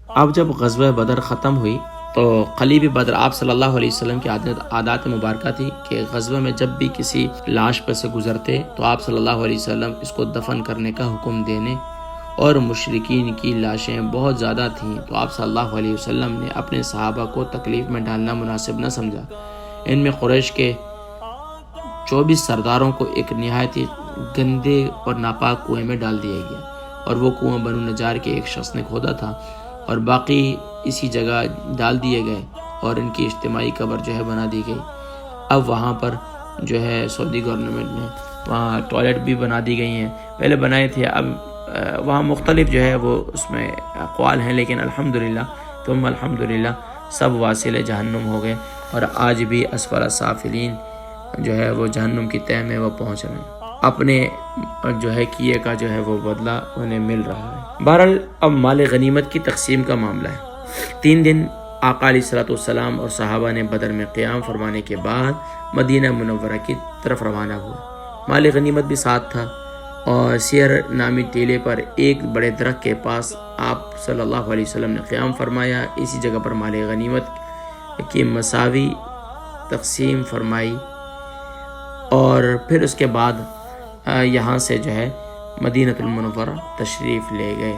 اب جب غزوہ بدر ختم ہوئی تو قلیب بدر آپ صلی اللہ علیہ وسلم کی عادات مبارکہ تھی کہ غزوہ میں جب بھی کسی لاش پر سے گزرتے تو آپ صلی اللہ علیہ وسلم اس کو دفن کرنے کا حکم دینے، اور مشرکین کی لاشیں بہت زیادہ تھیں تو آپ صلی اللہ علیہ وسلم نے اپنے صحابہ کو تکلیف میں ڈالنا مناسب نہ سمجھا۔ ان میں قریش کے 24 سرداروں کو ایک نہایت گندے اور ناپاک کنویں میں ڈال دیا گیا، اور وہ کنواں بنو نجار کے ایک شخص نے کھودا تھا، اور باقی اسی جگہ ڈال دیے گئے، اور ان کی اجتماعی قبر جو ہے بنا دی گئی۔ اب وہاں پر جو ہے سعودی گورنمنٹ نے وہاں ٹوائلٹ بھی بنا دی گئی ہیں، پہلے بنائے تھے، اب وہاں مختلف جو ہے وہ اس میں اقوال ہیں، لیکن الحمدللہ سب واصل جہنم ہو گئے، اور آج بھی اسفل سافلین جو ہے وہ جہنم کی تہہ میں وہ پہنچ رہے ہیں، اپنے جو ہے کیے کا جو ہے وہ بدلہ انہیں مل رہا ہے۔ بہرحال اب مال غنیمت کی تقسیم کا معاملہ ہے۔ 3 دن آقا علیہ الصلوۃ والسلام اور صحابہ نے بدر میں قیام فرمانے کے بعد مدینہ منورہ کی طرف روانہ ہوئے۔ مال غنیمت بھی ساتھ تھا، اور سیر نامی ٹیلے پر ایک بڑے درخت کے پاس آپ صلی اللہ علیہ وسلم نے قیام فرمایا۔ اسی جگہ پر مال غنیمت کی مساوی تقسیم فرمائی، اور پھر اس کے بعد یہاں سے جو ہے مدینہ المنورہ تشریف لے گئے۔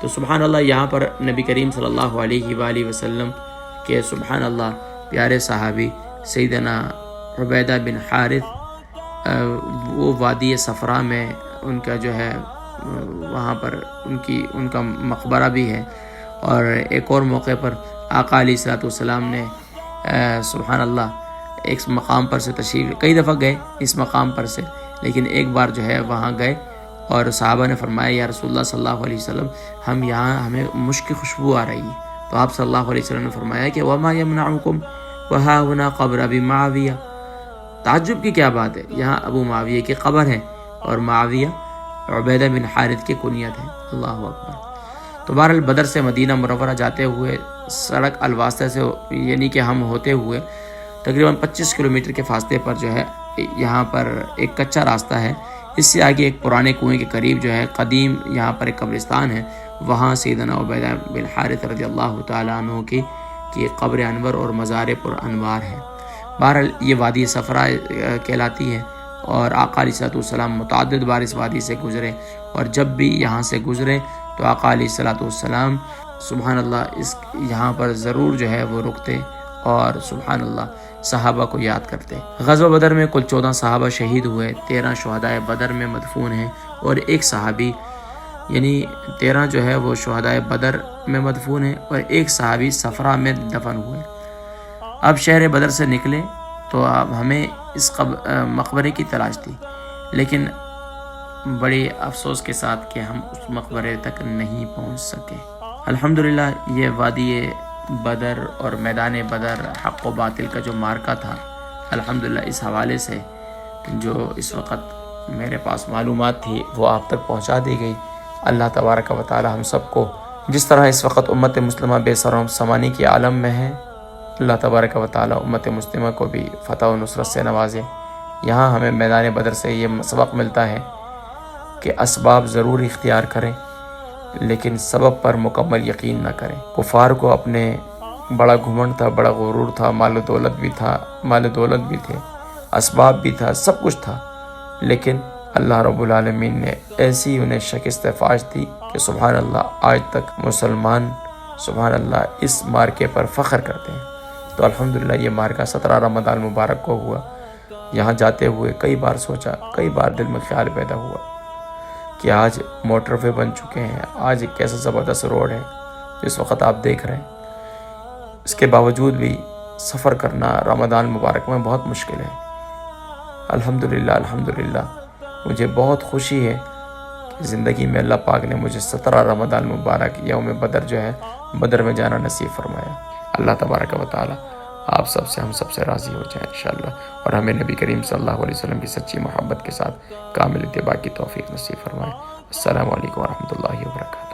تو سبحان اللہ، یہاں پر نبی کریم صلی اللہ علیہ وآلہ وسلم کے سبحان اللہ پیارے صحابی سیدنا عبیدہ بن حارث، وہ وادی صفرا میں ان کا جو ہے وہاں پر ان کا مقبرہ بھی ہے، اور ایک اور موقع پر آقا علیہ الصلوۃ والسلام نے سبحان اللہ ایک مقام پر سے تشریف، کئی دفعہ گئے اس مقام پر سے، لیکن ایک بار جو ہے وہاں گئے، اور صحابہ نے فرمایا یا رسول اللہ صلی اللہ علیہ وسلم، ہمیں مشک کی خوشبو آ رہی ہے، تو آپ صلی اللہ علیہ وسلم نے فرمایا کہ وما یمنعکم وہاہنا قبر ابی معاویہ، تعجب کی کیا بات ہے، یہاں ابو معاویہ کی قبر ہے، اور معاویہ عبیدہ بن حارث کی کنیت ہے۔ اللہ اکبر۔ تو بہرحال بدر سے مدینہ منورہ جاتے ہوئے سڑک الواسطہ سے یعنی کہ ہم ہوتے ہوئے تقریباً 25 کلومیٹر کے فاصلے پر جو ہے یہاں پر ایک کچا راستہ ہے، اس سے آگے ایک پرانے کنویں کے قریب جو ہے قدیم یہاں پر ایک قبرستان ہے، وہاں سیدنا عبیدہ بن حارث رضی اللہ تعالیٰ عنہ کی قبر انور اور مزار پر انوار ہے۔ بہرحال یہ وادی صفرا کہلاتی ہے، اور آقا علیہ الصلوۃ والسلام متعدد بار اس وادی سے گزرے، اور جب بھی یہاں سے گزرے تو آقا علیہ الصلوۃ والسلام سبحان اللہ یہاں پر ضرور جو ہے وہ رکتے، اور سبحان اللہ صحابہ کو یاد کرتے۔ غزوہ بدر میں کل 14 صحابہ شہید ہوئے، 13 شہدائے بدر میں مدفون ہیں، اور ایک صحابی یعنی 13 جو ہے وہ شہدائے بدر میں مدفون ہیں، اور ایک صحابی صفرا میں دفن ہوئے۔ اب شہر بدر سے نکلے تو اب ہمیں اس مقبرے کی تلاش تھی، لیکن بڑی افسوس کے ساتھ کہ ہم اس مقبرے تک نہیں پہنچ سکے۔ الحمدللہ یہ وادی بدر اور میدان بدر حق و باطل کا جو مارکہ تھا، الحمدللہ اس حوالے سے جو اس وقت میرے پاس معلومات تھی وہ آپ تک پہنچا دی گئی۔ اللہ تبارک و تعالی ہم سب کو، جس طرح اس وقت امت مسلمہ بے سر و سامانی کے عالم میں ہے، اللہ تبارک و تعالی امت مسلمہ کو بھی فتح و نصرت سے نوازے۔ یہاں ہمیں میدان بدر سے یہ سبق ملتا ہے کہ اسباب ضرور اختیار کریں، لیکن سبب پر مکمل یقین نہ کریں۔ کفار کو اپنے بڑا گھمنڈ تھا، بڑا غرور تھا، مال و دولت بھی تھے، اسباب بھی تھا، سب کچھ تھا، لیکن اللہ رب العالمین نے ایسی انہیں شکست فاش دی کہ سبحان اللہ آج تک مسلمان سبحان اللہ اس مارکے پر فخر کرتے ہیں۔ تو الحمدللہ یہ مارکہ 17 رمضان مبارک کو ہوا۔ یہاں جاتے ہوئے کئی بار سوچا، کئی بار دل میں خیال پیدا ہوا کہ آج موٹر وے بن چکے ہیں، آج ایک کیسا زبردست روڈ ہے جس وقت آپ دیکھ رہے ہیں، اس کے باوجود بھی سفر کرنا رمضان مبارک میں بہت مشکل ہے۔ الحمدللہ مجھے بہت خوشی ہے کہ زندگی میں اللہ پاک نے مجھے 17 رمضان مبارک یوم بدر جو ہے بدر میں جانا نصیب فرمایا۔ اللہ تبارک و تعالی آپ سب سے، ہم سب سے راضی ہو جائے انشاءاللہ، اور ہمیں نبی کریم صلی اللہ علیہ وسلم کی سچی محبت کے ساتھ کامل اتباع کی توفیق نصیب فرمائے۔ السلام علیکم ورحمۃ اللہ وبرکاتہ۔